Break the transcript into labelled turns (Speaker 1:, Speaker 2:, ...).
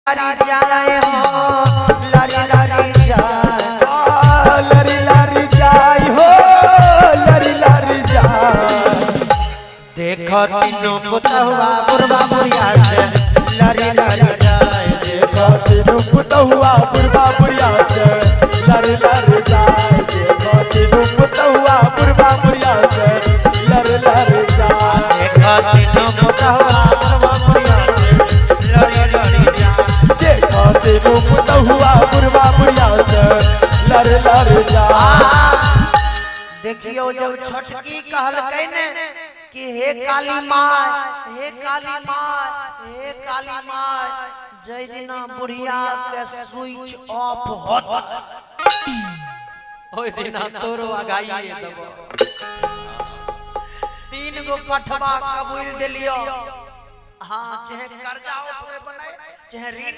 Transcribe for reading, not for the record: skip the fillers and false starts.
Speaker 1: लारी जाए हो लारी लारी जाए
Speaker 2: लारी लारी जाए हो लारी लारी जाए।
Speaker 1: देखो तीनों पुतहुआ बुढ़वा बुढ़िया से लारी लारी जाए।
Speaker 2: देखो तीनों पुतहुआ बुढ़वा बुढ़िया से लारी लारी जाए। देखो तीनों पुतहुआ बुढ़वा बुढ़िया से लारी लारी जाए।
Speaker 1: देखो तीनों पुतहुआ बुढ़वा बुढ़िया से लारी लारी जाए।
Speaker 2: देखो तीनों पुतहुआ बुढ़वा बुढ़िया से लारी लारी जाए।
Speaker 1: देखियो जब छटकी कहलकै ने कि हे काली माय हे काली माय हे काली माय, जय दिना बुढ़िया के स्विच ऑफ होता ओइ दिना तोरो आगाइए देबो। 3 गो पठवा कबूल देलियो। हां चाहे कर्जा उठवे बनाए चाहे ऋण